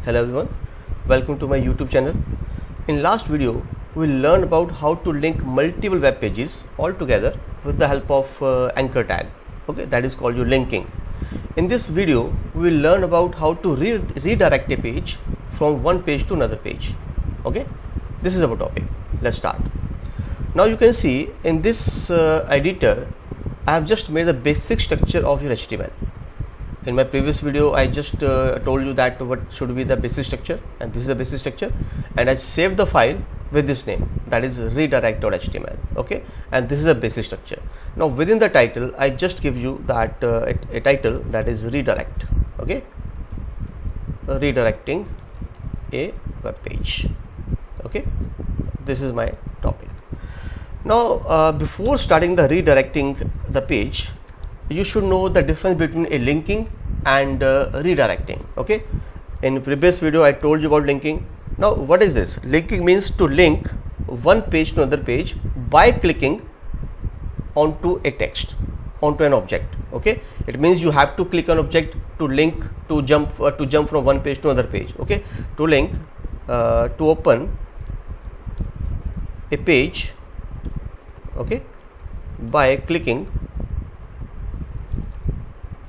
Hello everyone, welcome to my YouTube channel. In last video, we learned about how to link multiple web pages all together with the help of anchor tag. Okay, that is called your linking. In this video, we will learn about how to redirect a page from one page to another page. Okay, this is our topic. Let's start. Now you can see in this editor, I have just made the basic structure of your HTML. In my previous video, I just told you that what should be the basic structure, and this is the basic structure, and I saved the file with this name, that is redirect.html. okay, and this is a basic structure. Now within the title, I just give you that a title that is redirect. Okay, redirecting a web page. Okay, this is my topic. Now before starting the redirecting the page, you should know the difference between a linking and redirecting. Okay, in previous video I told you about linking. Now what is this? Linking means to link one page to another page by clicking onto a text, onto an object. Okay, it means you have to click on object to link, to jump from one page to another page. Okay, to link, to open a page, okay, by clicking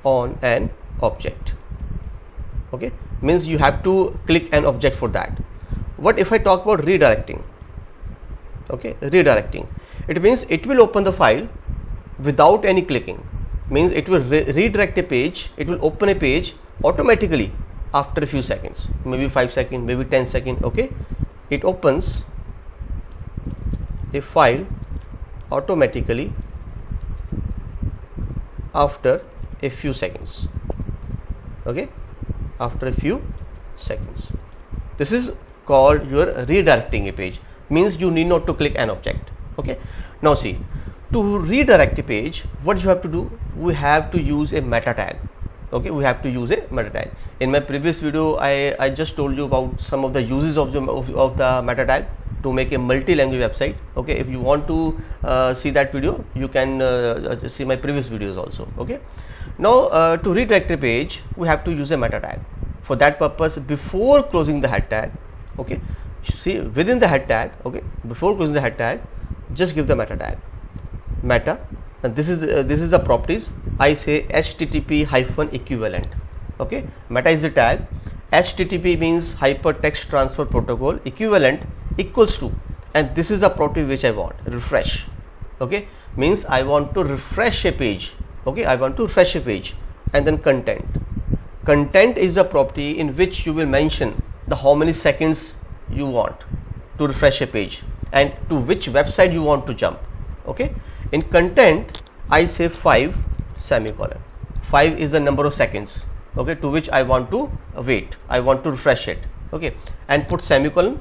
on an object. Okay, means you have to click an object for that. What if I talk about redirecting? Okay, redirecting, it means it will open the file without any clicking, means it will redirect a page, it will open a page automatically after a few seconds, maybe 5 seconds, maybe 10 seconds. Okay, it opens a file automatically after a few seconds. Okay, after a few seconds. This is called your redirecting a page, means you need not to click an object. Okay, now see, to redirect a page, what you have to do, we have to use a meta tag. Okay, we have to use a meta tag. In my previous video, I just told you about some of the uses of the meta tag to make a multi-language website. Okay, if you want to see that video, you can see my previous videos also. Okay, now to redirect a page, we have to use a meta tag. For that purpose, before closing the head tag, okay, see within the head tag, okay, before closing the head tag, just give the meta tag, meta, and this is the properties. I say HTTP -equivalent. Okay, meta is the tag, HTTP means hypertext transfer protocol, equivalent equals to, and this is the property which I want, refresh. Okay, means I want to refresh a page. Okay, I want to refresh a page. And then content, content is the property in which you will mention the how many seconds you want to refresh a page and to which website you want to jump. Okay, in content I say 5 semicolon, 5 is the number of seconds, okay, to which I want to wait, I want to refresh it. Okay, and put semicolon,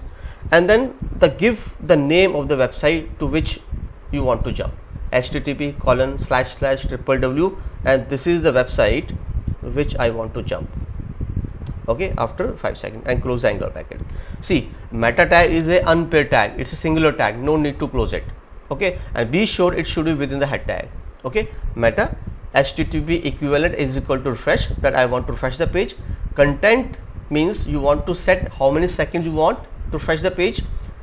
and then give the name of the website to which you want to jump, http://www, and this is the website which I want to jump. Okay, after 5 seconds, and close the angle bracket. See, meta tag is a unpaired tag, it's a singular tag, no need to close it. Okay, and be sure it should be within the head tag. Okay, meta HTTP equivalent is equal to refresh, that I want to refresh the page. Content means you want to set how many seconds you want to refresh the page,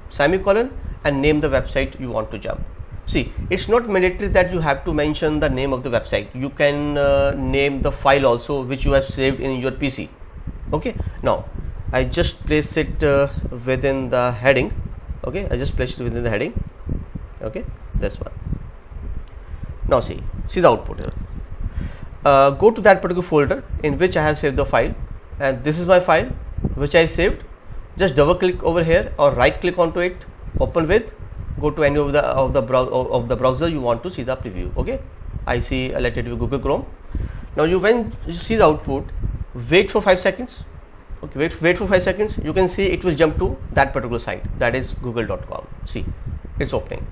semicolon, and name the website you want to jump. See, it's not mandatory that you have to mention the name of the website. You can name the file also which you have saved in your PC. Okay, now I just place it within the heading. Okay, I just placed it within the heading. Okay, this one. Now see the output here. Go to that particular folder in which I have saved the file, and this is my file which I saved. Just double click over here or right click onto it, open with, go to any of the browser you want to see the preview. Okay, I see, let it be Google Chrome. Now when you see the output, wait for 5 seconds. Okay, wait for 5 seconds. You can see it will jump to that particular site, that is google.com. See, it's opening.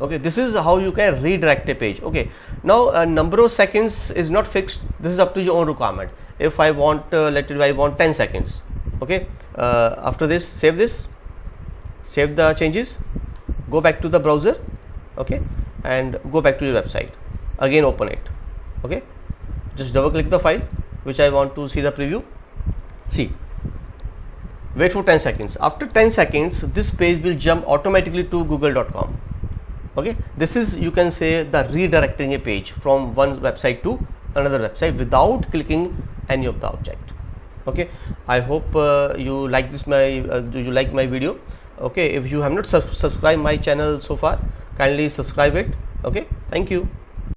Okay, this is how you can redirect a page. Okay, now a number of seconds is not fixed, this is up to your own requirement. If I want I want 10 seconds. Okay, after this, save the changes, go back to the browser. Okay, and go back to your website, again open it. Okay, just double click the file which I want to see the preview. See, Wait for 10 seconds. After 10 seconds, this page will jump automatically to google.com. Okay, this is, you can say, the redirecting a page from one website to another website without clicking any of the object. Okay, I hope you like this do you like my video? Okay, if you have not subscribed my channel so far, kindly subscribe it. Okay, thank you.